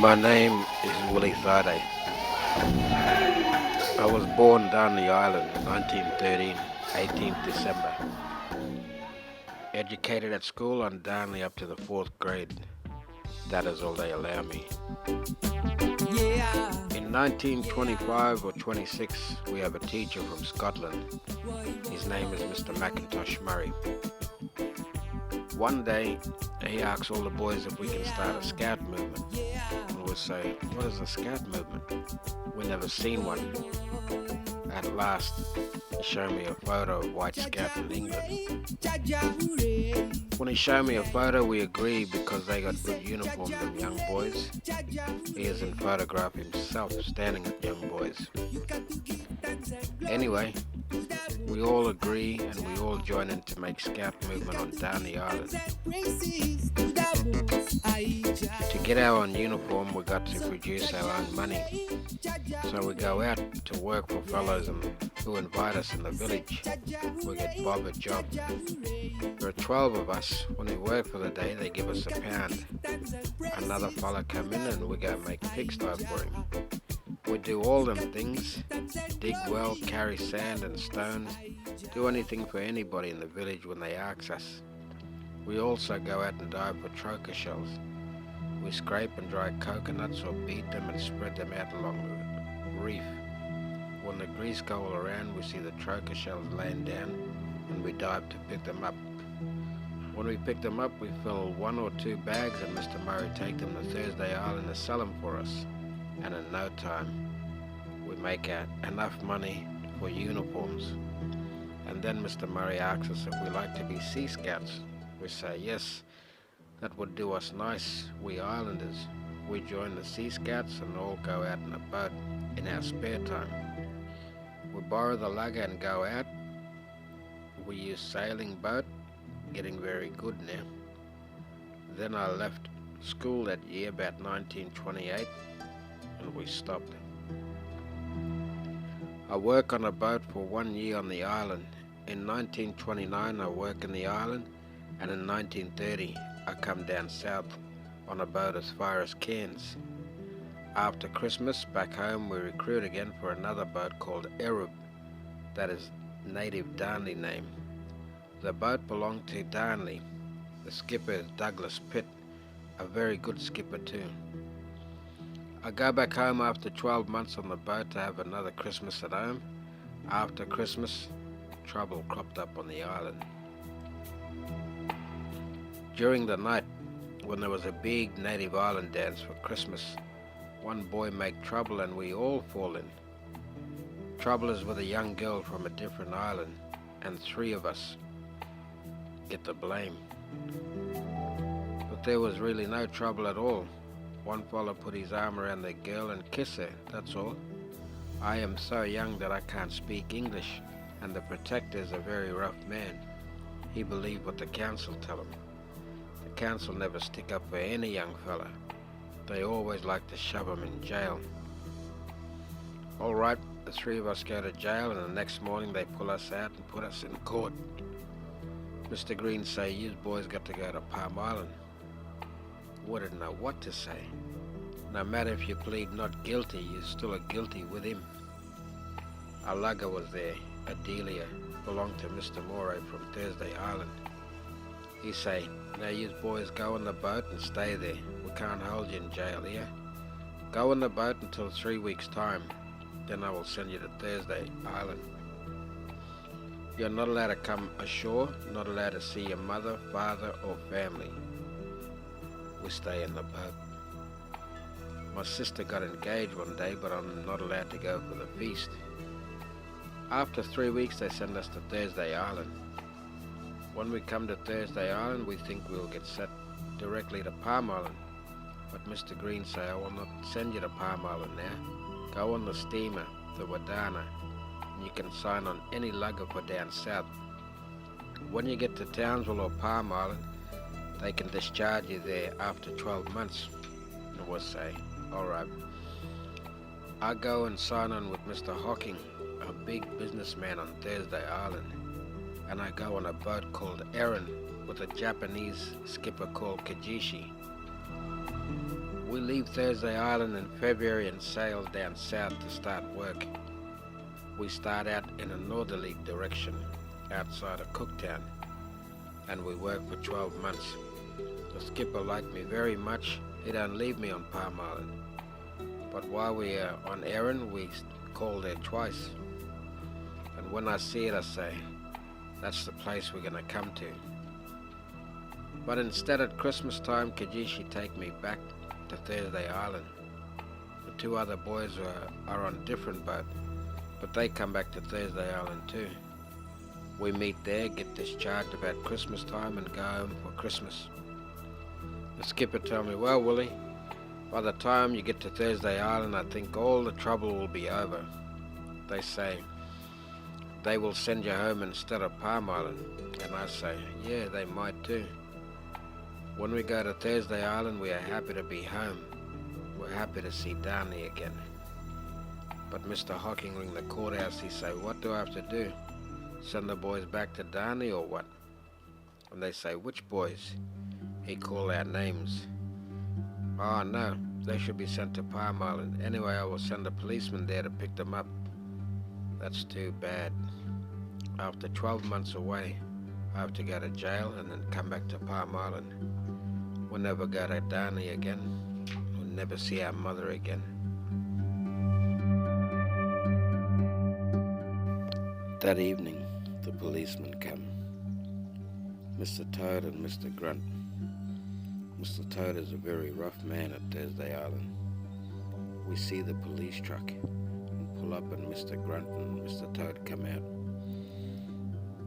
My name is Willie THAIDAY. I was born down the island in 1913, 18th December. Educated at school on Darnley up to the 4th grade. That is all they allow me. In 1925 or 26, we have a teacher from Scotland. His name is Mr. Macintosh Murray. One day, he asks all the boys if we can start a scout movement. And we'll say, what is a scout movement? We never seen one. At last, he showed me a photo of White Scout in England. When he showed me a photo, we agreed because they got good uniform, them young boys. He isn't photograph himself standing at young boys. Anyway, we all agree and we all join in to make scout movement on Darnley Island. To get our own uniform, we got to produce our own money. So we go out to work for fellows who invite us in the village. We get Bob a job. There are 12 of us. When we work for the day, they give us £1. Another fella come in and we go make pigsty for him. We do all them things, dig well, carry sand and stone, do anything for anybody in the village when they ask us. We also go out and dive for troker shells. We scrape and dry coconuts or beat them and spread them out along the reef. When the grease go all around, we see the troker shells laying down and we dive to pick them up. When we pick them up, we fill 1 or 2 bags and Mr. Murray take them to Thursday Island to sell them for us. And in no time, we make out enough money for uniforms. And then Mr. Murray asks us if we like to be Sea Scouts. We say yes, that would do us nice, we islanders. We join the Sea Scouts and all go out in a boat in our spare time. We borrow the lugger and go out. We use sailing boat, getting very good now. Then I left school that year, about 1928, and we stopped. I work on a boat for 1 year on the island. In 1929 I work in the island, and in 1930 I come down south on a boat as far as Cairns. After Christmas, back home, we recruit again for another boat called Erub. That is native Darnley name. The boat belonged to Darnley. The skipper is Douglas Pitt, a very good skipper too. I go back home after 12 months on the boat to have another Christmas at home. After Christmas, trouble cropped up on the island. During the night, when there was a big native island dance for Christmas, one boy make trouble and we all fall in. Trouble is with a young girl from a different island, and 3 of us get the blame. But there was really no trouble at all. One fella put his arm around the girl and kissed her, that's all. I am so young that I can't speak English, and the protector is a very rough man. He believed what the council tell him. The council never stick up for any young fella. They always like to shove him in jail. All right, the 3 of us go to jail, and the next morning they pull us out and put us in court. Mr. Green say, you boys got to go to Palm Island. We didn't know what to say. No matter if you plead not guilty, you still are guilty with him. A lugger was there, Adelia, belonged to Mr. Moray from Thursday Island. He say, now you boys go on the boat and stay there. We can't hold you in jail here. Go on the boat until 3 weeks' time. Then I will send you to Thursday Island. You're not allowed to come ashore, not allowed to see your mother, father or family. We stay in the boat. My sister got engaged one day, but I'm not allowed to go for the feast. After 3 weeks they send us to Thursday Island. When we come to Thursday Island, we think we'll get sent directly to Palm Island. But Mr. Green say, I will not send you to Palm Island now. Go on the steamer, the Wadana, and you can sign on any lugger for down south. When you get to Townsville or Palm Island, they can discharge you there after 12 months. And we'll say, all right. I go and sign on with Mr. Hawking, a big businessman on Thursday Island. And I go on a boat called Erin with a Japanese skipper called Kajishi. We leave Thursday Island in February and sail down south to start work. We start out in a northerly direction outside of Cooktown, and we work for 12 months. The skipper liked me very much. He don't leave me on Palm Island. But while we are on errand, we call there twice. And when I see it, I say, that's the place we're gonna come to. But instead at Christmas time, Kajishi take me back to Thursday Island. The two other boys are on a different boat, but they come back to Thursday Island too. We meet there, get discharged about Christmas time, and go home for Christmas. The skipper told me, well, Willie, by the time you get to Thursday Island, I think all the trouble will be over. They say they will send you home instead of Palm Island. And I say, yeah, they might too. When we go to Thursday Island, we are happy to be home. We're happy to see Downey again. But Mr. Hocking, the courthouse, he say, what do I have to do? Send the boys back to Downey or what? And they say, which boys? He call our names. Oh no, they should be sent to Palm Island. Anyway, I will send a policeman there to pick them up. That's too bad. After 12 months away, I have to go to jail and then come back to Palm Island. We'll never go to Downey again. We'll never see our mother again. That evening, the policemen come. Mr. Toad and Mr. Grunt. Mr. Toad is a very rough man at Thursday Island. We see the police truck and pull up, and Mr. Grunt and Mr. Toad come out.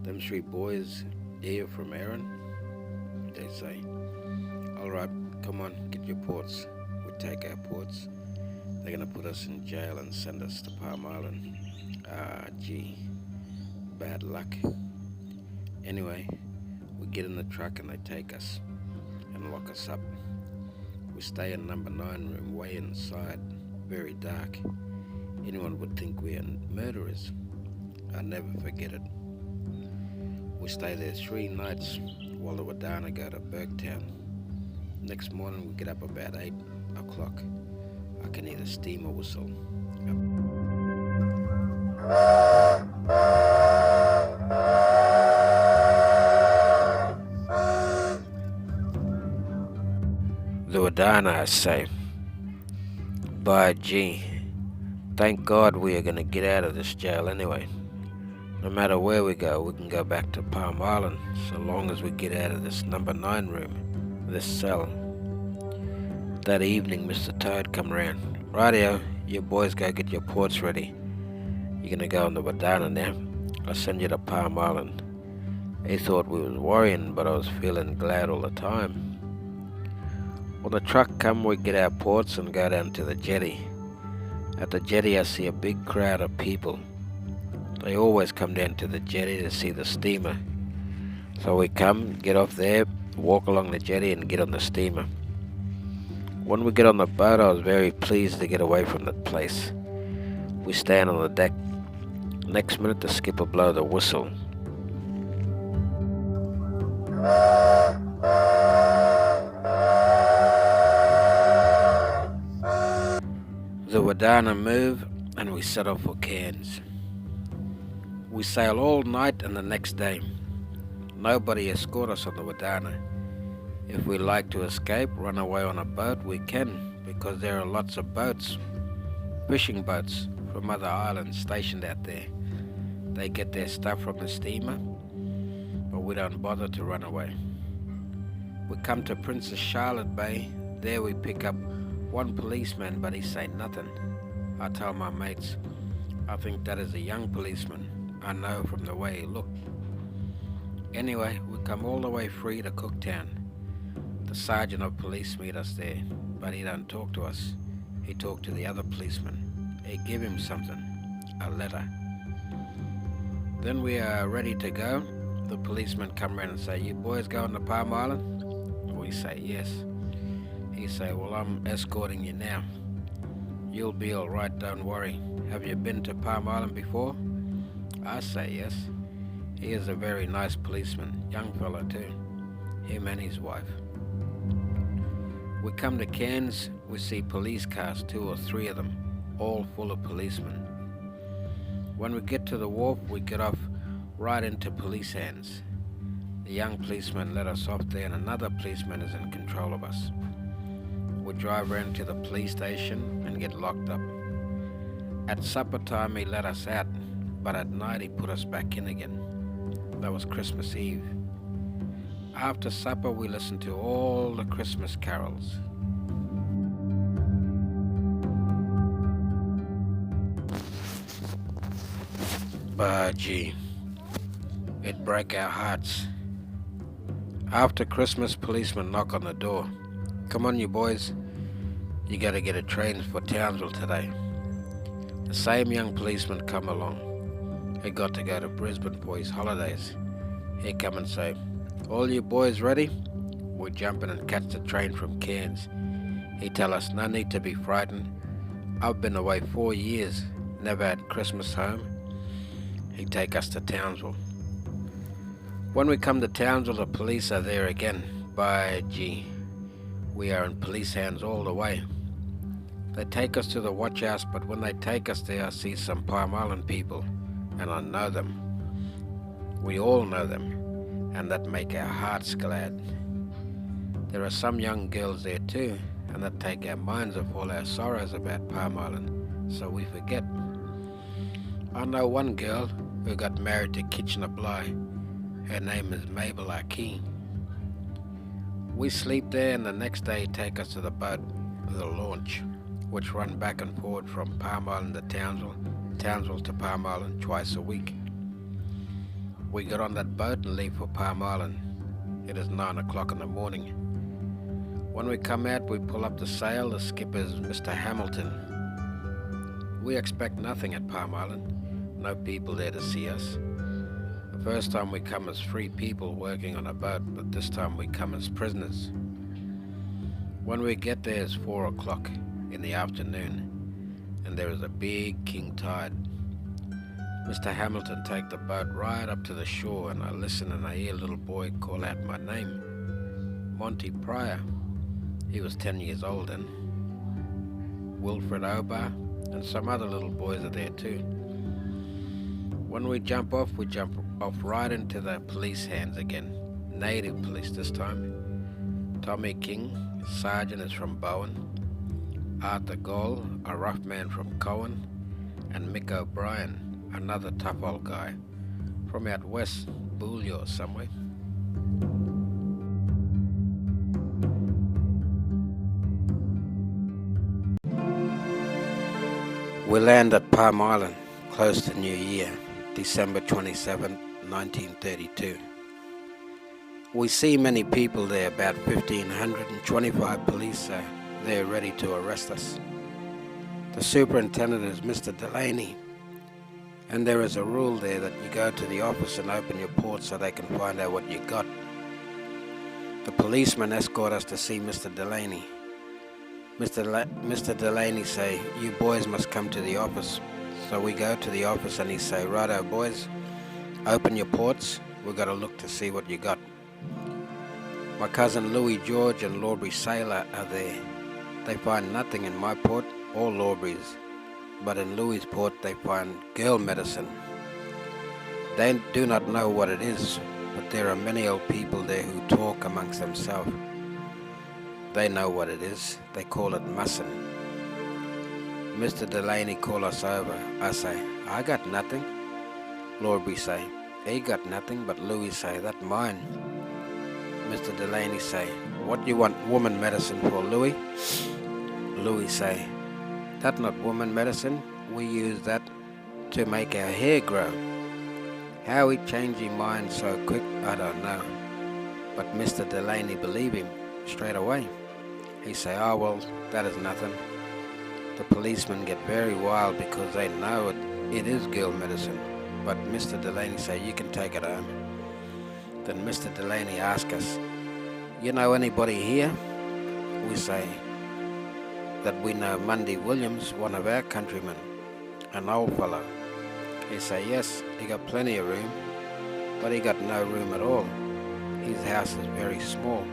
Them three boys here from Aaron, they say, all right, come on, get your ports. We take our ports. They're gonna put us in jail and send us to Palm Island. Ah, gee, bad luck. Anyway, we get in the truck and they take us and lock us up. We stay in number 9 room, way inside, very dark. Anyone would think we are murderers. I'll never forget it. We stay there 3 nights while the Wadana go to Burgtown. Next morning we get up about 8 o'clock. I can hear the steamer whistle. The Wadana, I say, by gee, thank God we are going to get out of this jail anyway. No matter where we can go back to Palm Island, so long as we get out of this number 9 room, this cell. That evening, Mr. Toad come round. Rightio, you boys go get your ports ready. You're going to go on the Wadana now. I'll send you to Palm Island. He thought we was worrying, but I was feeling glad all the time. When the truck come, we get our ports and go down to the jetty. At the jetty, I see a big crowd of people. They always come down to the jetty to see the steamer. So we come, get off there, walk along the jetty and get on the steamer. When we get on the boat, I was very pleased to get away from that place. We stand on the deck. Next minute, the skipper blow the whistle. The Wadana move and we set off for Cairns. We sail all night and the next day. Nobody escort us on the Wadana. If we like to escape, run away on a boat, we can, because there are lots of boats, fishing boats from other islands stationed out there. They get their stuff from the steamer, but we don't bother to run away. We come to Princess Charlotte Bay. There we pick up one policeman, but he say nothing. I tell my mates, I think that is a young policeman. I know from the way he looked. Anyway, we come all the way free to Cooktown. The sergeant of police meet us there, but he don't talk to us. He talked to the other policeman. He give him something, a letter. Then we are ready to go. The policeman come around and say, you boys going to Palm Island? We say yes. He say, well, I'm escorting you now. You'll be all right, don't worry. Have you been to Palm Island before? I say yes. He is a very nice policeman, young fella too, him and his wife. We come to Cairns, we we see police cars, 2 or 3 of them, all full of policemen. When we get to the wharf, we get off right into police hands. The young policeman let us off there and another policeman is in control of us. We drive around to the police station and get locked up. At supper time he let us out, but at night he put us back in again. That was Christmas Eve. After supper we listened to all the Christmas carols. But gee, it broke our hearts. After Christmas, policemen knock on the door. Come on you boys, you gotta get a train for Townsville today. The same young policeman come along. He got to go to Brisbane for his holidays. He come and say, all you boys ready? We jump in and catch the train from Cairns. He tell us no need to be frightened. I've been away 4 years, never had Christmas home. He take us to Townsville. When we come to Townsville, the police are there again. By gee, we are in police hands all the way. They take us to the watch house, but when they take us there, I see some Palm Island people, and I know them. We all know them, and that make our hearts glad. There are some young girls there too, and that take our minds off all our sorrows about Palm Island, so we forget. I know one girl who got married to Kitchener Bly. Her name is Mabel Arkey. We sleep there and the next day take us to the boat, the launch, which run back and forward from Palm Island to Townsville, Townsville to Palm Island twice a week. We get on that boat and leave for Palm Island. It is 9 o'clock in the morning. When we come out, we pull up the sail. The skipper is Mr. Hamilton. We expect nothing at Palm Island. No people there to see us. The first time we come as free people working on a boat, but this time we come as prisoners. When we get there, it's 4 o'clock in the afternoon, and there is a big king tide. Mr. Hamilton take the boat right up to the shore, and I listen and I hear a little boy call out my name, Monty Pryor. He was 10 years old then. Wilfred Obar and some other little boys are there too. When we jump off right into the police hands again. Native police this time. Tommy King, sergeant, is from Bowen. Arthur Gall, a rough man from Cowan. And Mick O'Brien, another tough old guy from out west, WILLIE or somewhere. We land at Palm Island, close to New Year, December 27, 1932. We see many people there, about 1,525 police are there ready to arrest us. The superintendent is Mr. Delaney, and there is a rule there that you go to the office and open your port so they can find out what you got. The policemen escort us to see Mr. Delaney. Mr. Delaney say, you boys must come to the office. So we go to the office and he say, righto boys, open your ports, we got to look to see what you got. My cousin Louis George and Lawbury Sailor are there. They find nothing in my port or Lawbury's, but in Louis's port they find girl medicine. They do not know what it is, but there are many old people there who talk amongst themselves. They know what it is. They call it mussin. Mr. Delaney call us over. I say, I got nothing. Lawbury say, he got nothing, but Louis say, that mine. Mr. Delaney say, what you want woman medicine for, Louis? Louis say, that not woman medicine. We use that to make our hair grow. How he changed his mind so quick, I don't know. But Mr. Delaney believe him straight away. He say, oh well, that is nothing. The policemen get very wild because they know it is girl medicine. But Mr. Delaney say, you can take it home. Then Mr. Delaney ask us, you know anybody here? We say that we know Mundy Williams, one of our countrymen, an old fellow. He say, yes, he got plenty of room, but he got no room at all. His house is very small.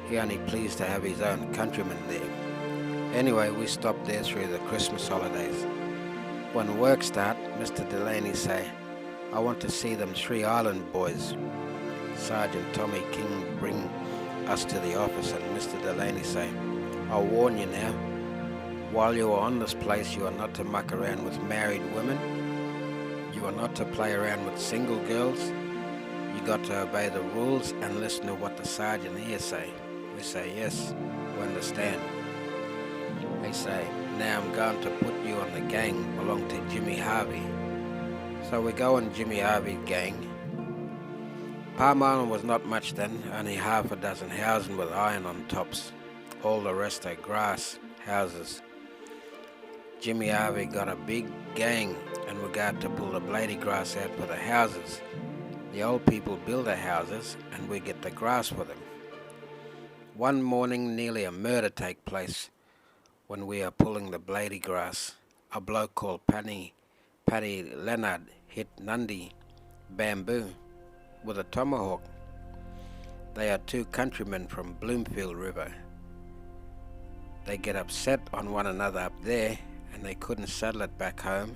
He only pleased to have his own countrymen there. Anyway, we stopped there through the Christmas holidays. When work start, Mr. Delaney say, I want to see them 3 island boys. Sergeant Tommy King bring us to the office and Mr. Delaney say, I'll warn you now, while you are on this place, you are not to muck around with married women. You are not to play around with single girls. You got to obey the rules and listen to what the sergeant here say. We say, yes, we understand. They say, now I'm going to put you on the gang belong to Jimmy Harvey. So we go on Jimmy Harvey's gang. Palm Island was not much then, only half a dozen houses with iron on tops. All the rest are grass houses. Jimmy Harvey got a big gang and we got to pull the blady grass out for the houses. The old people build the houses and we get the grass for them. One morning nearly a murder take place when we are pulling the blady grass. A bloke called Paddy Leonard hit Nundy Bamboo with a tomahawk. They are 2 countrymen from Bloomfield River. They get upset on one another up there and they couldn't settle it back home.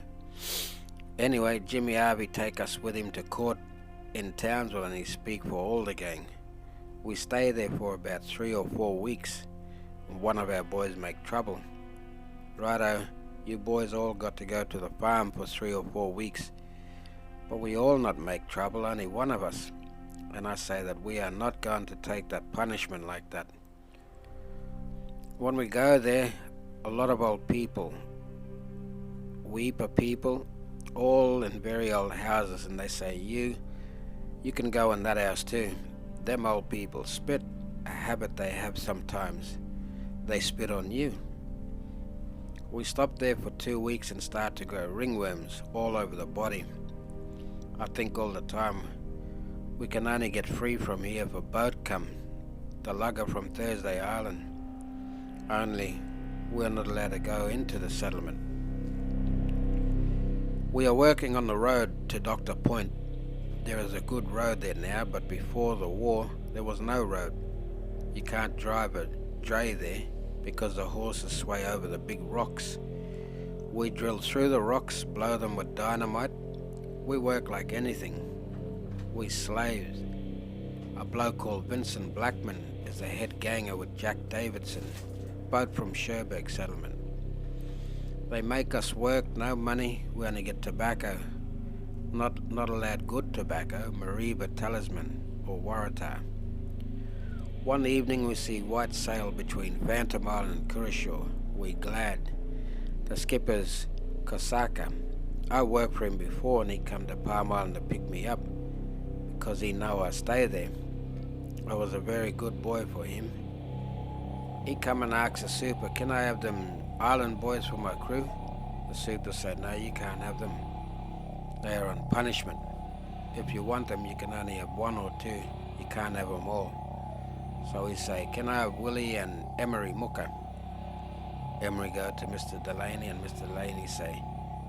Anyway, Jimmy Harvey take us with him to court in Townsville and he speak for all the gang. We stay there for about 3 or 4 weeks and one of our boys make trouble. Righto, you boys all got to go to the farm for 3 or 4 weeks, but we all not make trouble, only one of us. And I say that we are not going to take that punishment like that. When we go there, a lot of old people, weeper people, all in very old houses, and they say, you can go in that house too. Them old people spit, a habit they have sometimes. They spit on you. We stop there for 2 weeks and start to grow ringworms all over the body. I think all the time, we can only get free from here if a boat come, the lugger from Thursday Island. Only we're not allowed to go into the settlement. We are working on the road to Dr. Point. There is a good road there now, but before the war there was no road. You can't drive a dray there because the horses sway over the big rocks. We drill through the rocks, blow them with dynamite. We work like anything. We slaves. A bloke called Vincent Blackman is the head ganger with Jack Davidson, both from Sherbrooke settlement. They make us work, no money, we only get tobacco. Not allowed good tobacco, Mariba Talisman or Waratah. One evening we see white sail between Phantom Island and Curacao. We glad. The skipper's Kosaka. I worked for him before and he come to Palm Island to pick me up because he know I stay there. I was a very good boy for him. He come and ask the super, can I have them island boys for my crew? The super said, no, you can't have them. They are on punishment. If you want them, you can only have 1 or 2. You can't have them all. So he say, can I have Willie and Emery Muka? Emery go to Mr. Delaney and Mr. Delaney say,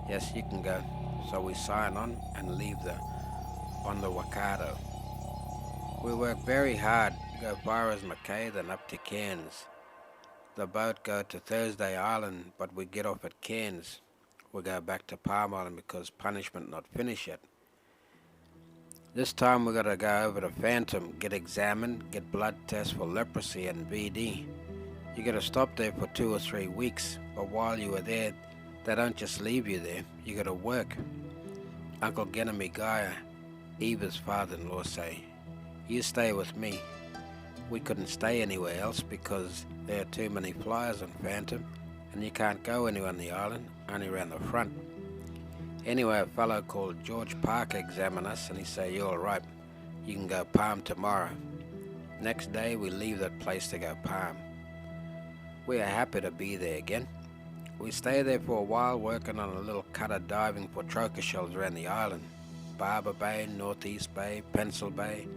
yes, you can go. So we sign on and leave on the Waikato. We work very hard, go far as Mackay, then up to Cairns. The boat go to Thursday Island, but we get off at Cairns. We go back to Palm Island because punishment not finished yet. This time we gotta go over to Phantom, get examined, get blood tests for leprosy and VD. You gotta stop there for 2 or 3 weeks, but while you are there, they don't just leave you there, you gotta work. Uncle Genemy Gaia, Eva's father-in-law say, you stay with me. We couldn't stay anywhere else because there are too many flyers on Phantom and you can't go anywhere on the island, only around the front. Anyway, a fellow called George Parker examined us and he said, you're all right, you can go Palm tomorrow. Next day we leave that place to go Palm. We are happy to be there again. We stay there for a while working on a little cutter diving for troker shells around the island. Barber Bay, Northeast Bay, Pencil Bay,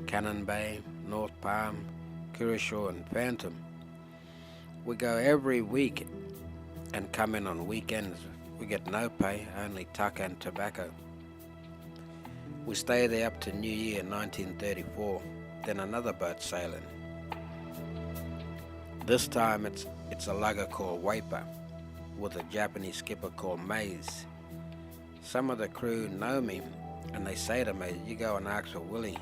Cannon Bay, North Palm, Curacao and Phantom. We go every week and come in on weekends. We get no pay, only tucker and tobacco. We stay there up to New Year 1934, then another boat sailing. This time it's a lugger called Wiper with a Japanese skipper called Maze. Some of the crew know me and they say to me, you go and ask for Willie.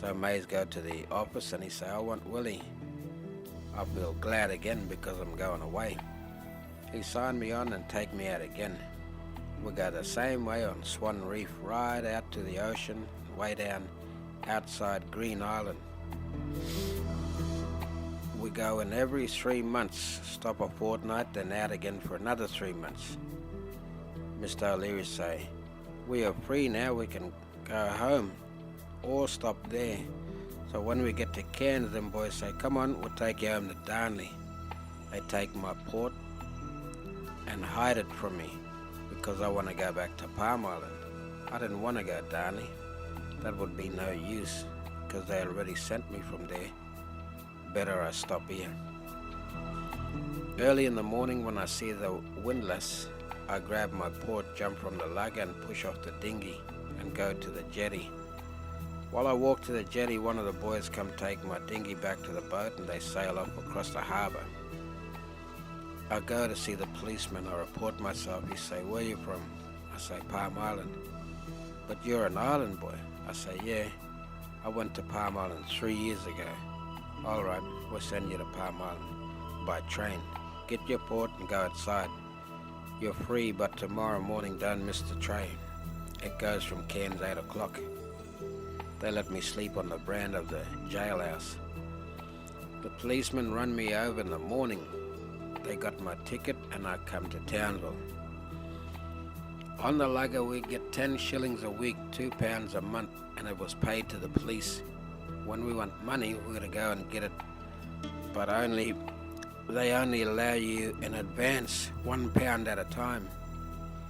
So Maze go to the office and he say, I want Willie. I feel glad again because I'm going away. He signed me on and take me out again. We go the same way on Swan Reef, right out to the ocean, way down outside Green Island. We go in every 3 months, stop a fortnight, then out again for another 3 months. Mr. O'Leary say, we are free now, we can go home or stop there. So when we get to Cairns, them boys say, come on, we'll take you home to Darnley. They take my port and hide it from me because I want to go back to Palm Island. I didn't want to go to Darnley. That would be no use because they already sent me from there. Better I stop here. Early in the morning when I see the windlass, I grab my port, jump from the lugger and push off the dinghy and go to the jetty. While I walk to the jetty, one of the boys come take my dinghy back to the boat and they sail off across the harbour. I go to see the policeman, I report myself. He say, where you from? I say, Palm Island. But you're an island boy. I say, yeah, I went to Palm Island 3 years ago. Alright, we'll send you to Palm Island by train. Get your port and go outside. You're free, but tomorrow morning don't miss the train. It goes from Cairns 8 o'clock. They let me sleep on the veranda of the jailhouse. The policemen run me over in the morning. They got my ticket and I come to Townsville. On the lugger we get 10 shillings a week, £2 a month, and it was paid to the police. When we want money, we're going to go and get it, but they only allow you in advance, £1 at a time.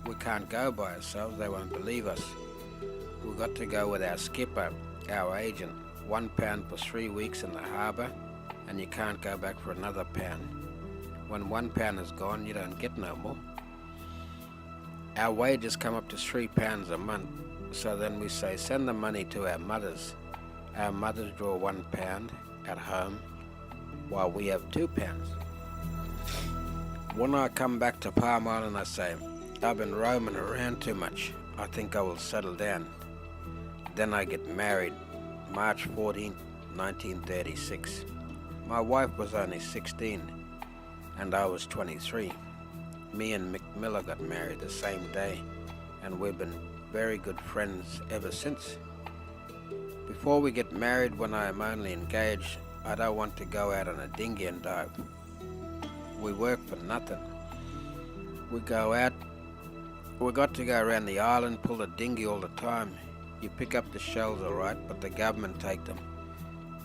We can't go by ourselves, they won't believe us. We've got to go with our skipper, our agent, £1 for 3 weeks in the harbour, and you can't go back for another pound. When £1 is gone, you don't get no more. Our wages come up to £3 a month, so then we say, send the money to our mothers. Our mothers draw £1 at home, while we have £2. When I come back to Palm Island, I say, I've been roaming around too much. I think I will settle down. Then I get married, March 14, 1936. My wife was only 16, and I was 23. Me and Mick Miller got married the same day, and we've been very good friends ever since. Before we get married, when I am only engaged, I don't want to go out on a dinghy and dive. We work for nothing. We go out, we got to go around the island, pull the dinghy all the time. You pick up the shells alright, but the government take them.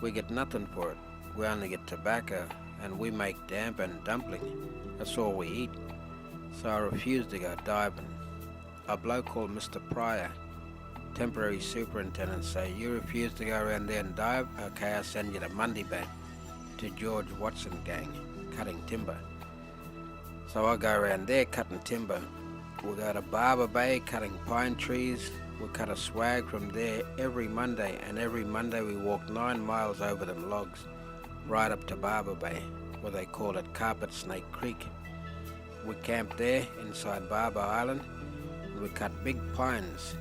We get nothing for it. We only get tobacco, and we make damp and dumpling. That's all we eat. So I refuse to go diving. A bloke called Mr. Pryor, temporary superintendent, say, you refuse to go around there and dive? Okay, I'll send you to Mundy Bay, to George Watson gang, cutting timber. So I go around there cutting timber. We go to Barber Bay, cutting pine trees. We cut a swag from there every Monday, and every Monday we walk 9 miles over them logs, right up to Barber Bay, where they call it Carpet Snake Creek. We camp there inside Barber Island, and we cut big pines.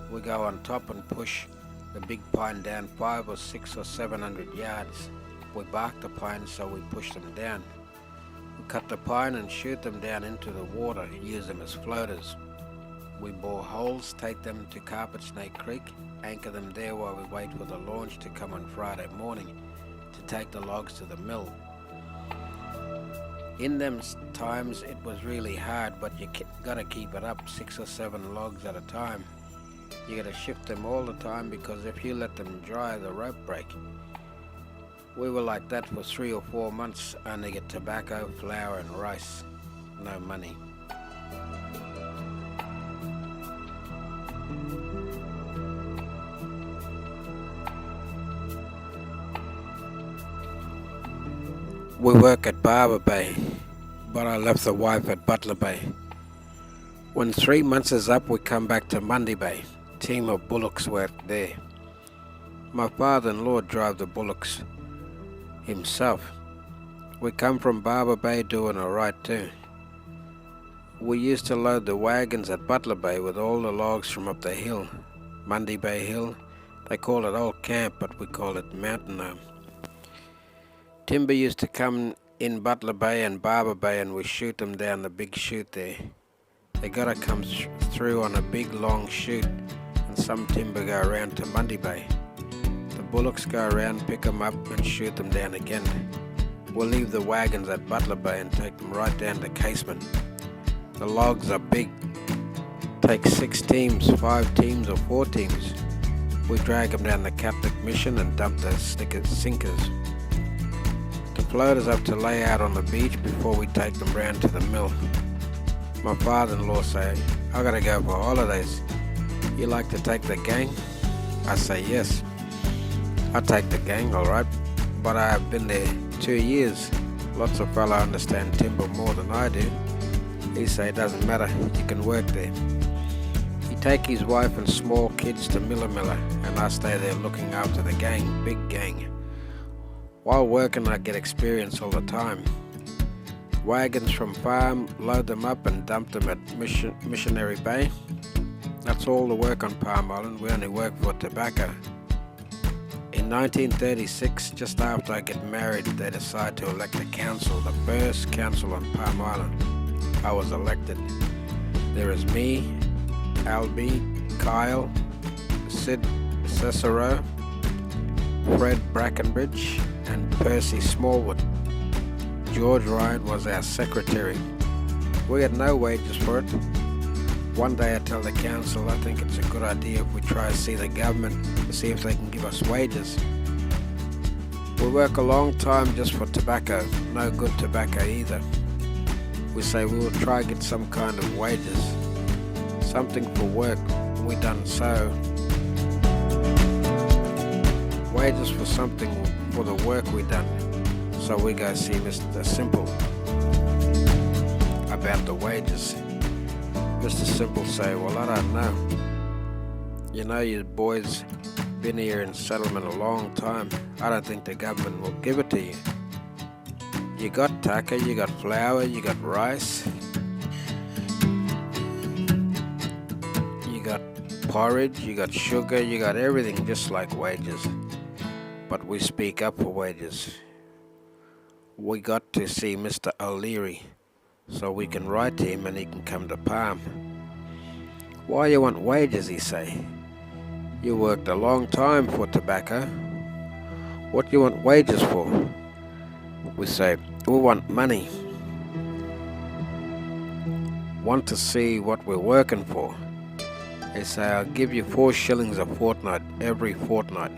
We go on top and push the big pine down 500 or 600 or 700 yards. We bark the pines, so we push them down. We cut the pine and shoot them down into the water, use them as floaters. We bore holes, take them to Carpet Snake Creek, anchor them there while we wait for the launch to come on Friday morning to take the logs to the mill. In them times it was really hard, but you gotta keep it up, 6 or 7 logs at a time. You gotta shift them all the time, because if you let them dry, the rope break. We were like that for 3 or 4 months, only get tobacco, flour and rice. No money. We work at Barber Bay, but I left the wife at Butler Bay. When 3 months is up, we come back to Mundy Bay. Team of bullocks work there. My father-in-law drive the bullocks himself. We come from Barber Bay doing alright too. We used to load the wagons at Butler Bay with all the logs from up the hill, Mundy Bay Hill. They call it Old Camp, but we call it Mountain Home. Timber used to come in Butler Bay and Barber Bay, and we shoot them down the big chute there. They gotta come through on a big long chute, and some timber go around to Mundy Bay. The bullocks go around, pick them up and shoot them down again. We'll leave the wagons at Butler Bay and take them right down to Casement. The logs are big. Take 6 teams, 5 teams or 4 teams. We drag them down the Catholic Mission and dump the sinkers. The floaters have to lay out on the beach before we take them round to the mill. My father-in-law say, I gotta go for holidays. You like to take the gang? I say yes. I take the gang, alright, but I have been there 2 years. Lots of fella understand timber more than I do. He say it doesn't matter, you can work there. He take his wife and small kids to Miller, and I stay there looking after the gang, big gang. While working I get experience all the time. Wagons from farm, load them up and dump them at Missionary Bay. That's all the work on Palm Island. We only work for tobacco. In 1936, just after I get married, they decide to elect a council, the first council on Palm Island. I was elected. There is me, Albie, Kyle, Sid Cicero, Fred Brackenbridge, and Percy Smallwood. George Ryan was our secretary. We had no wages for it. One day I tell the council I think it's a good idea if we try to see the government to see if they can give us wages. We work a long time just for tobacco, no good tobacco either. We say we will try to get some kind of wages, something for work. We done so. Wages for something for the work we done. So we go see Mr. Simple about the wages. Mr. Simple say, well, I don't know. You know, you boys been here in settlement a long time. I don't think the government will give it to you. You got tucker, you got flour, you got rice, you got porridge, you got sugar, you got everything just like wages. But we speak up for wages. We got to see Mr. O'Leary so we can write to him and he can come to Palm. Why you want wages, he say? You worked a long time for tobacco. What you want wages for? We say, we want money. Want to see what we're working for. They say, I'll give you 4 shillings a fortnight, every fortnight.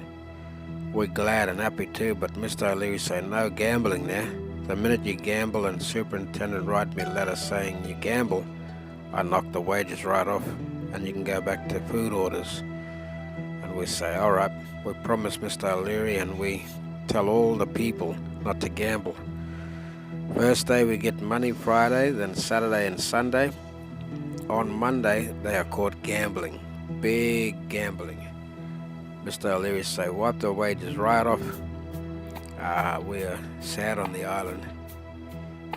We're glad and happy too, but Mr. O'Leary say, no gambling there. The minute you gamble and superintendent write me a letter saying you gamble, I knock the wages right off and you can go back to food orders. And we say, all right, we promise Mr. O'Leary, and we tell all the people not to gamble. First day we get money, Friday, then Saturday and Sunday. On Monday they are caught gambling, big gambling. Mr. O'Leary say, wipe the wages right off. We are sad on the island.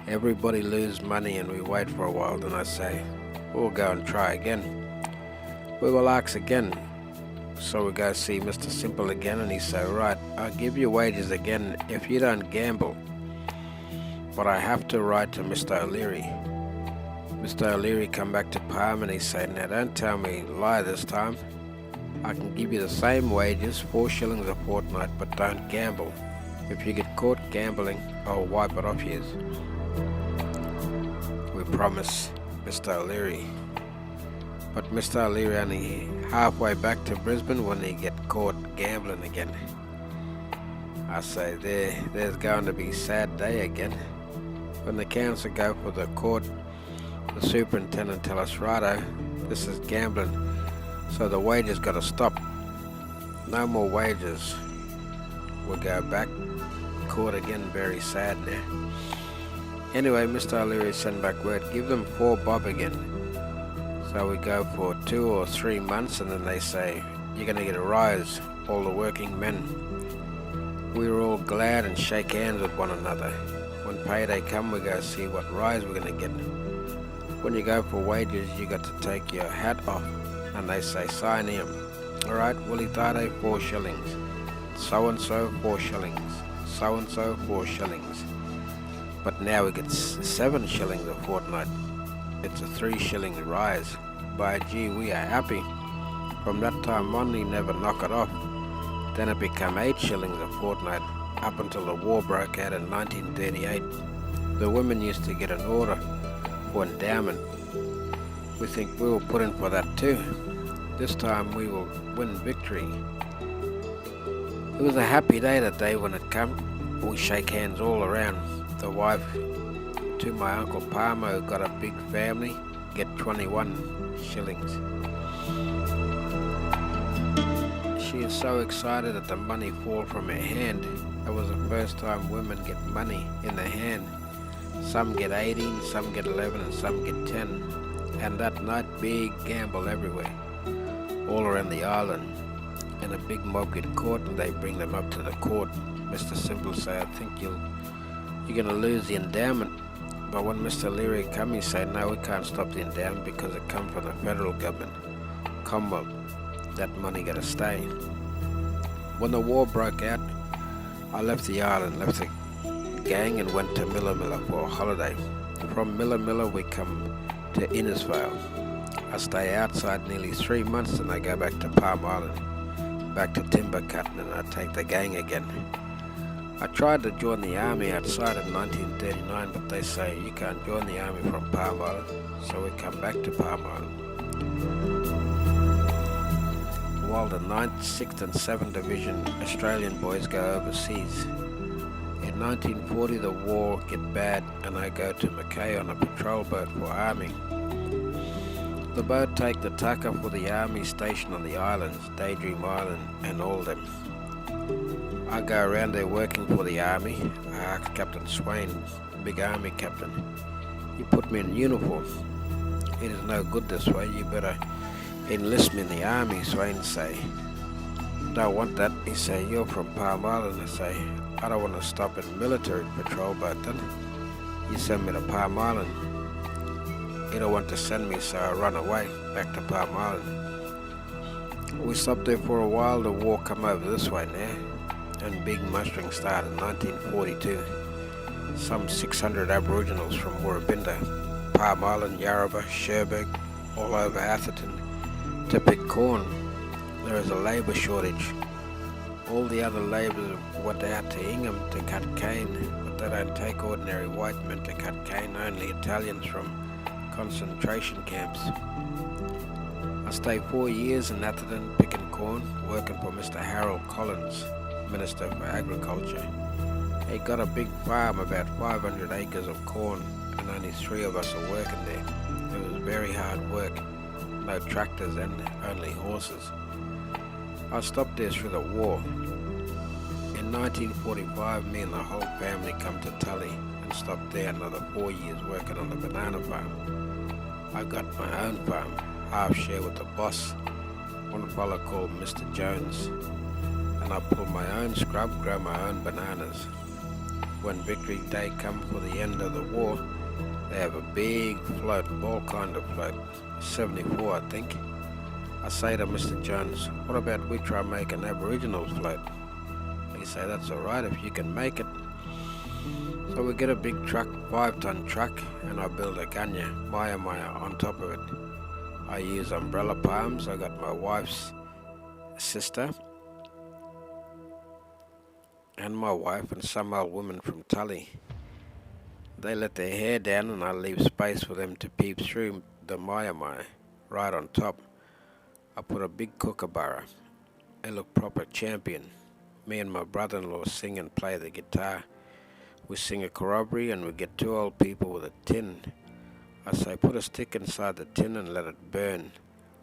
Everybody lose money and we wait for a while. Then I say, we'll go and try again. We will ask again. So we go see Mr. Simple again, and he say, right, I'll give you wages again if you don't gamble. But I have to write to Mr. O'Leary. Mr. O'Leary come back to Palm and he say, now don't tell me lie this time. I can give you the same wages, 4 shillings a fortnight, but don't gamble. If you get caught gambling, I'll wipe it off you. We promise Mr. O'Leary. But Mr. O'Leary only halfway back to Brisbane when he get caught gambling again. I say, there's going to be a sad day again. When the council go for the court, the superintendent tell us, righto, this is gambling, so the wages got to stop. No more wages. We go back, court again, very sad now. Anyway, Mr. O'Leary send back word, give them 4 bob again. So we go for 2 or 3 months, and then they say, you're going to get a rise, all the working men. We were all glad and shake hands with one another. When payday come, we go see what rise we're gonna get. When you go for wages, you got to take your hat off, and they say sign in. All right, Willie THAIDAY, 4 shillings. So and so, 4 shillings. So and so, 4 shillings. But now we get 7 shillings a fortnight. It's a 3 shilling rise. By gee, we are happy. From that time on, he never knock it off. Then it became 8 shillings a fortnight, up until the war broke out in 1938. The women used to get an order for endowment. We think we will put in for that too. This time we will win victory. It was a happy day that day when it came. We shake hands all around. The wife to my Uncle Palmer, who got a big family, get 21 shillings. She is so excited that the money fall from her hand. It was the first time women get money in their hand. Some get 18, some get 11, and some get 10. And that night, big gamble everywhere, all around the island. And a big mob get caught, and they bring them up to the court. Mr. Simple say, I think you're gonna lose the endowment. But when Mr. Leary come, he say, no, we can't stop the endowment because it come from the federal government, Commonwealth. That money gotta stay. When the war broke out, I left the island, left the gang, and went to Milla for a holiday. From Milla we come to Innisfail. I stay outside nearly 3 months, and I go back to Palm Island, back to timber cutting, and I take the gang again. I tried to join the army outside in 1939, but they say you can't join the army from Palm Island, so we come back to Palm Island. While the 9th, 6th and 7th Division Australian boys go overseas. In 1940 the war get bad, and I go to Mackay on a patrol boat for army. The boat take the tucker for the army station on the islands, Daydream Island and all them. I go around there working for the army. I asked Captain Swain, big army captain, he put me in uniform. It is no good this way, you better enlist me in the army. Swain say, don't want that. He say, you're from Palm Island. I say, I don't want to stop in military patrol boat then. You send me to Palm Island. He don't want to send me, so I run away back to Palm Island. We stopped there for a while. The war come over this way now, and big mustering started in 1942. Some 600 Aboriginals from Woorabinda, Palm Island, Yarrabah, Cherbourg, all over Atherton, to pick corn. There is a labour shortage. All the other labourers went out to Ingham to cut cane, but they don't take ordinary white men to cut cane, only Italians from concentration camps. I stayed 4 years in Atherton picking corn, working for Mr. Harold Collins, Minister for Agriculture. He got a big farm, about 500 acres of corn, and only 3 of us are working there. It was very hard work. No tractors and only horses. I stopped there through the war. In 1945, me and the whole family come to Tully and stopped there another 4 years working on the banana farm. I got my own farm, half share with the boss, one fella called Mr. Jones, and I pull my own scrub, grow my own bananas. When Victory Day come for the end of the war, they have a big float, all kind of float, 74 I think. I say to Mr. Jones, what about we try make an Aboriginal float? He say, that's alright if you can make it. So we get a big truck, 5-ton truck, and I build a gunya, Maya on top of it. I use umbrella palms. I got my wife's sister and my wife and some old women from Tully. They let their hair down, and I leave space for them to peep through the Maya right on top. I put a big kookaburra. They look proper champion. Me and my brother-in-law sing and play the guitar. We sing a corroboree, and we get 2 old people with a tin. I say, put a stick inside the tin and let it burn,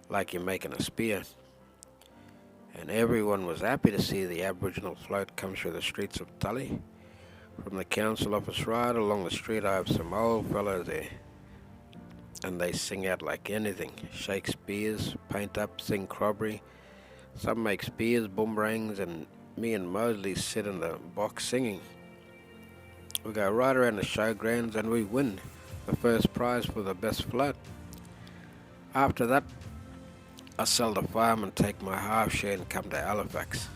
like you're making a spear. And everyone was happy to see the Aboriginal float come through the streets of Tully. From the council office right along the street, I have some old fellows there, and they sing out like anything. Shake spears, paint up, sing corroboree. Some make spears, boomerangs, and me and Mosley sit in the box singing. We go right around the showgrounds and we win the first prize for the best float. After that, I sell the farm and take my half share and come to Halifax.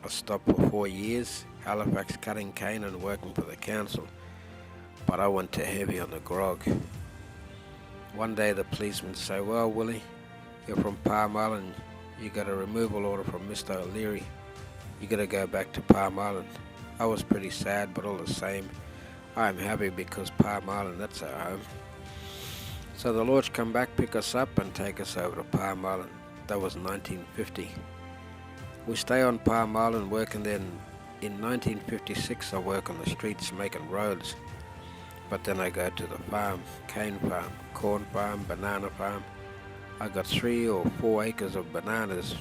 I stopped for 4 years, Halifax cutting cane and working for the council, but I went too heavy on the grog. One day the policeman say, "Well, Willie, you're from Palm Island, you got a removal order from Mr. O'Leary, you gotta go back to Palm Island." I was pretty sad, but all the same, I'm happy because Palm Island, that's our home. So the Lords come back, pick us up and take us over to Palm Island. That was 1950. We stay on Palm Island working then. In 1956 I work on the streets making roads. But then I go to the farm, cane farm, corn farm, banana farm. I got 3 or 4 acres of bananas.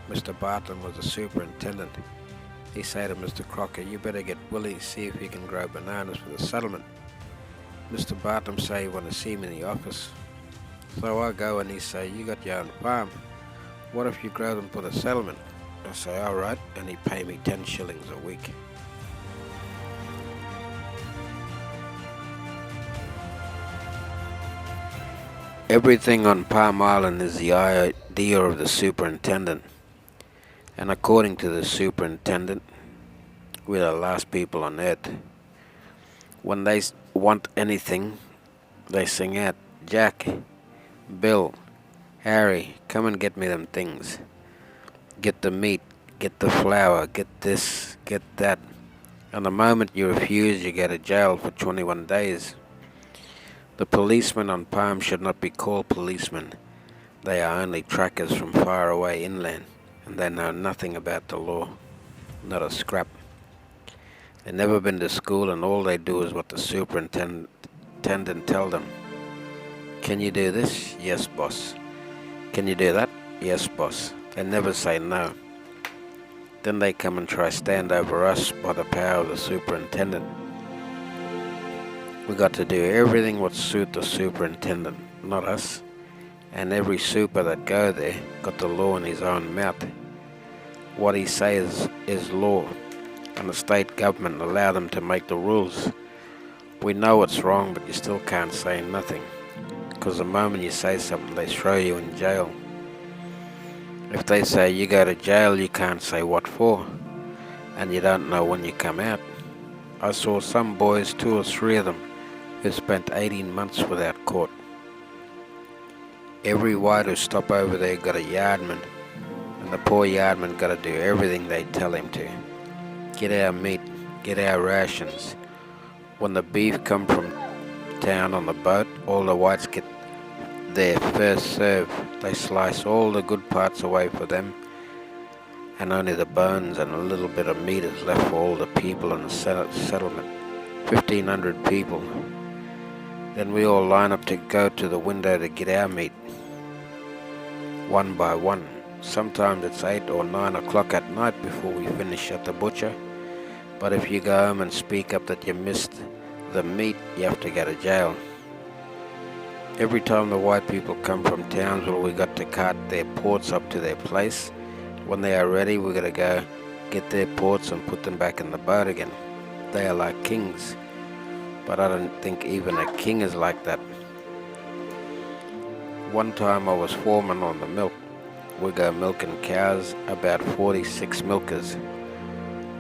Mr. Barton was the superintendent. He said to Mr. Crocker, "You better get Willie, see if he can grow bananas for the settlement." Mr. Barton say he want to see me in the office. So I go and he say, "You got your own farm. What if you grow them for the settlement?" I say, "All right," and he pay me 10 shillings a week. Everything on Palm Island is the idea of the superintendent. And according to the superintendent, we're the last people on earth. When they want anything, they sing out, "Jack, Bill, Harry, come and get me them things. Get the meat, get the flour, get this, get that." And the moment you refuse, you go to jail for 21 days. The policemen on Palm should not be called policemen. They are only trackers from far away inland, and they know nothing about the law, not a scrap. They've never been to school, and all they do is what the superintendent tell them. "Can you do this?" "Yes, boss." "Can you do that?" "Yes, boss." They never say no. Then they come and try stand over us by the power of the superintendent. We got to do everything what suit the superintendent, not us. And every super that go there got the law in his own mouth. What he says is law, and the state government allow them to make the rules. We know it's wrong, but you still can't say nothing, because the moment you say something, they throw you in jail. If they say you go to jail, you can't say what for, and you don't know when you come out. I saw some boys, 2 or 3 of them, who spent 18 months without court. Every white who stop over there got a yardman, and the poor yardman got to do everything they tell him to. Get our meat, get our rations. When the beef come from town on the boat, all the whites get their first serve. They slice all the good parts away for them, and only the bones and a little bit of meat is left for all the people in the settlement. 1,500 people. Then we all line up to go to the window to get our meat, one by one. Sometimes it's 8 or 9 o'clock at night before we finish at the butcher. But if you go home and speak up that you missed the meat, you have to go to jail. Every time the white people come from Townsville, we got to cart their ports up to their place. When they are ready, we got to go get their ports and put them back in the boat again. They are like kings, but I don't think even a king is like that. One time I was foreman on the milk. We go milking cows, about 46 milkers.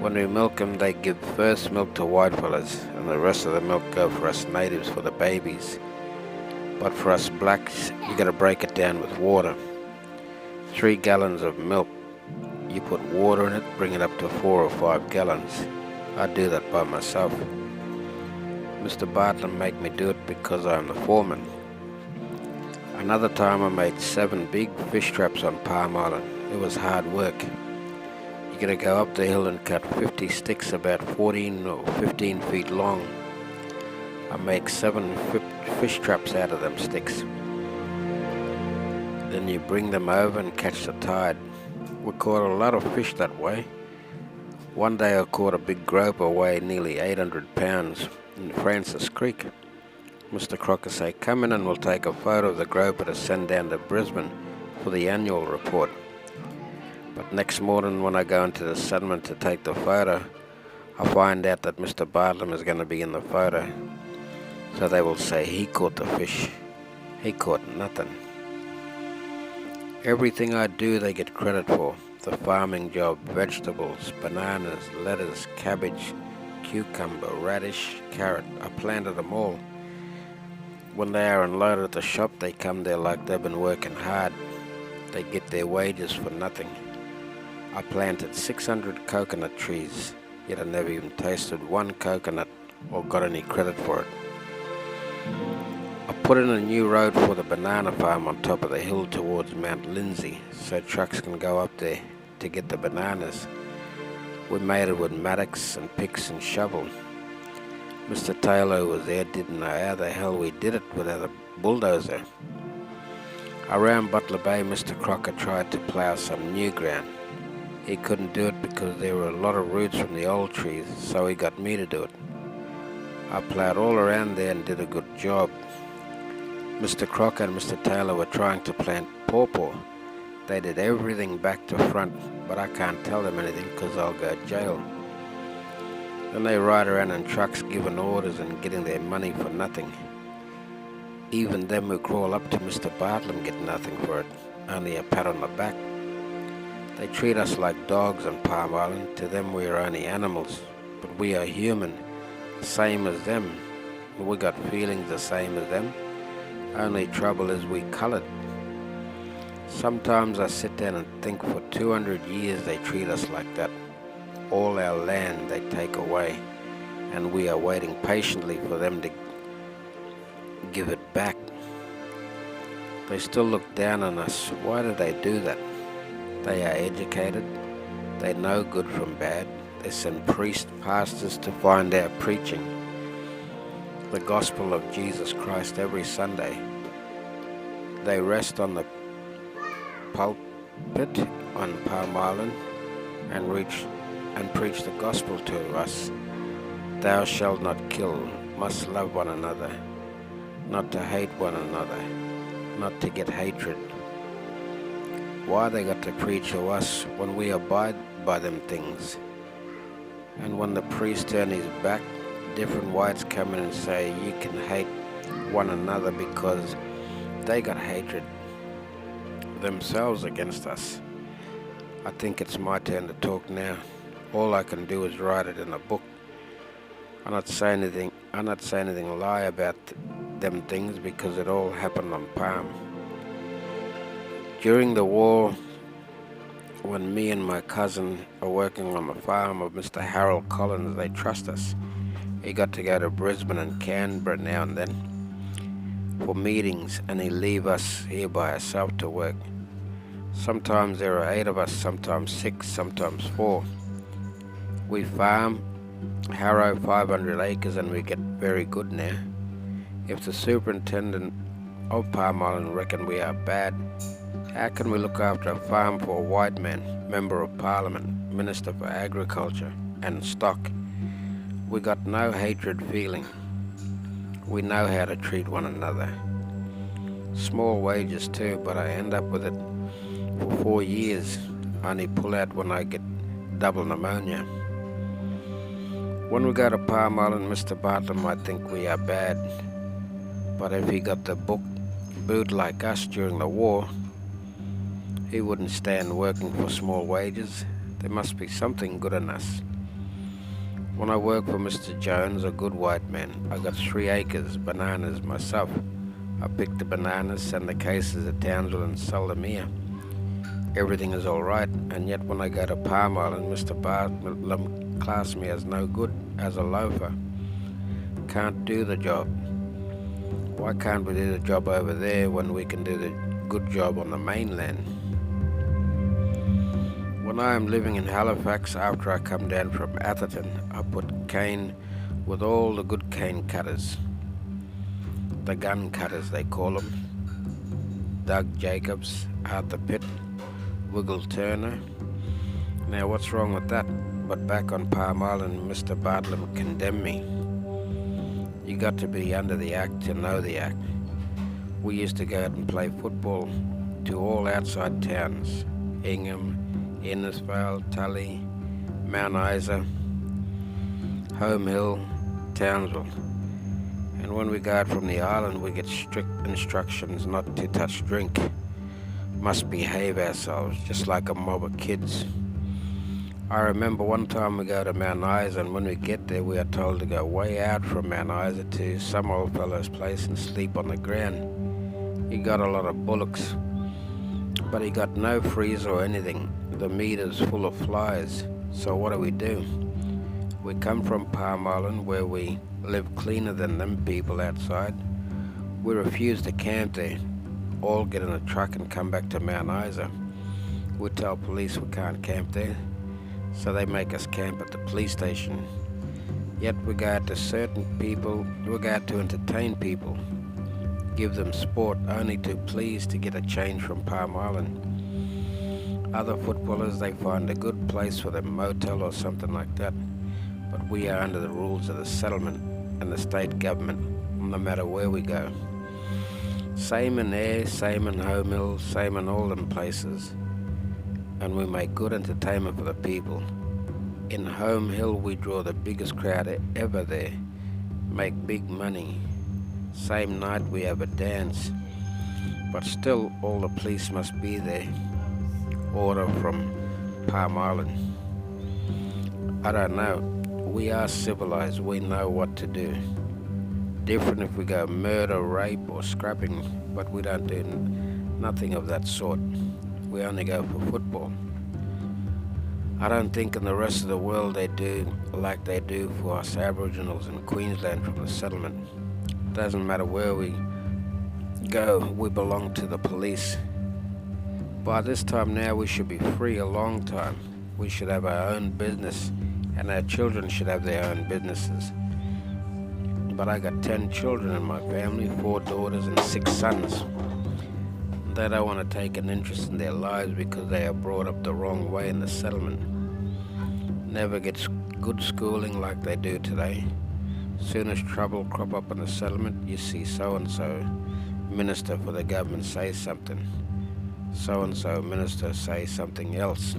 When we milk them, they give first milk to white fellas, and the rest of the milk go for us natives for the babies. But for us blacks, you gotta break it down with water. 3 gallons of milk. You put water in it, bring it up to 4 or 5 gallons. I do that by myself. Mr. Bartlett make me do it because I'm the foreman. Another time I made 7 big fish traps on Palm Island. It was hard work. You gotta go up the hill and cut 50 sticks about 14 or 15 feet long. I make 7 fish traps out of them sticks. Then you bring them over and catch the tide. We caught a lot of fish that way. One day I caught a big groper weighing nearly 800 pounds in Francis Creek. Mr. Crocker say, "Come in and we'll take a photo of the groper to send down to Brisbane for the annual report." But next morning when I go into the settlement to take the photo, I find out that Mr. Bartlam is going to be in the photo, so they will say he caught the fish. He caught nothing. Everything I do they get credit for. The farming job, vegetables, bananas, lettuce, cabbage, cucumber, radish, carrot. I planted them all. When they are unloaded at the shop, they come there like they've been working hard. They get their wages for nothing. I planted 600 coconut trees, yet I never even tasted one coconut or got any credit for it. I put in a new road for the banana farm on top of the hill towards Mount Lindsay, so trucks can go up there to get the bananas. We made it with mattocks and picks and shovel. Mr. Taylor, who was there, didn't know how the hell we did it without a bulldozer. Around Butler Bay, Mr. Crocker tried to plough some new ground. He couldn't do it because there were a lot of roots from the old trees, so he got me to do it. I ploughed all around there and did a good job. Mr. Crocker and Mr. Taylor were trying to plant pawpaw. They did everything back to front, but I can't tell them anything because I'll go to jail. Then they ride around in trucks giving orders and getting their money for nothing. Even them who crawl up to Mr. Bartlam get nothing for it, only a pat on the back. They treat us like dogs on Palm Island. To them we are only animals, but we are human, the same as them. We got feelings the same as them. Only trouble is we coloured. Sometimes I sit down and think for 200 years they treat us like that. All our land they take away, and we are waiting patiently for them to give it back. They still look down on us. Why do they do that? They are educated. They know good from bad. They send priests, pastors to find out preaching the gospel of Jesus Christ every Sunday. They rest on the pulpit on Palm Island and preach the gospel to us. Thou shalt not kill, must love one another, not to hate one another, not to get hatred. Why they got to preach to us when we abide by them things? And when the priest turn his back, different whites come in and say you can hate one another because they got hatred themselves against us. I think it's my turn to talk now. All I can do is write it in a book. I'm not saying anything lie about them things because it all happened on Palm. During the war, when me and my cousin are working on the farm of Mr. Harold Collins, they trust us. He got to go to Brisbane and Canberra now and then for meetings, and he leave us here by ourselves to work. Sometimes there are 8 of us, sometimes 6, sometimes 4. We farm, harrow 500 acres, and we get very good now. If the superintendent of Palm Island reckon we are bad, how can we look after a farm for a white man, member of parliament, minister for agriculture and stock? We got no hatred feeling. We know how to treat one another. Small wages too, but I end up with it for 4 years. I only pull out when I get double pneumonia. When we go to Palm Island, Mr. Bartlam might think we are bad, but if he got the boot like us during the war, he wouldn't stand working for small wages. There must be something good in us. When I work for Mr. Jones, a good white man, I got 3 acres, bananas myself. I pick the bananas, send the cases to Townsville and sell them here. Everything is all right, and yet when I go to Palm Island, Mr. Bartlam class me as no good, as a loafer. Can't do the job. Why can't we do the job over there when we can do the good job on the mainland? When I am living in Halifax, after I come down from Atherton, I put cane with all the good cane cutters. The gun cutters they call them. Doug Jacobs, Arthur Pitt, Wiggle Turner. Now what's wrong with that? But back on Palm Island, Mr. Bartlam condemned me. You got to be under the act to know the act. We used to go out and play football to all outside towns. Ingham, Innisfail, Tully, Mount Isa. Home Hill, Townsville. And when we go out from the island, we get strict instructions not to touch drink. Must behave ourselves, just like a mob of kids. I remember one time we go to Mount Isa, and when we get there, we are told to go way out from Mount Isa to some old fellow's place and sleep on the ground. He got a lot of bullocks, but he got no freezer or anything. The meat is full of flies. So what do? We come from Palm Island, where we live cleaner than them people outside. We refuse to camp there. All get in a truck and come back to Mount Isa. We tell police we can't camp there, so they make us camp at the police station. Yet we go out to certain people, we go out to entertain people, give them sport only to please to get a change from Palm Island. Other footballers, they find a good place for their motel or something like that, but we are under the rules of the settlement and the state government, no matter where we go. Same in Ayr, same in Home Hill, same in all them places, and we make good entertainment for the people. In Home Hill, we draw the biggest crowd ever there, make big money. Same night we have a dance, but still all the police must be there. Order from Palm Island. I don't know. We are civilized. We know what to do. Different if we go murder, rape, or scrapping, but we don't do nothing of that sort. We only go for football. I don't think in the rest of the world they do like they do for us Aboriginals in Queensland from the settlement. It doesn't matter where we go, we belong to the police. By this time now, we should be free a long time. We should have our own business, and our children should have their own businesses. But I got 10 children in my family, 4 daughters and 6 sons. They don't want to take an interest in their lives because they are brought up the wrong way in the settlement. Never get good schooling like they do today. Soon as trouble crop up in the settlement, you see so-and-so minister for the government say something. So-and-so minister say something else,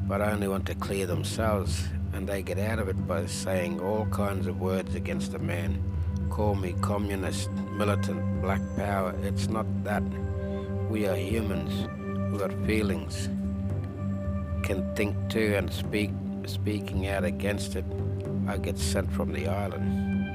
but only want to clear themselves, and they get out of it by saying all kinds of words against a man. Call me communist, militant, black power. It's not that. We are humans. We've got feelings. Can think too, and speaking out against it, I get sent from the island.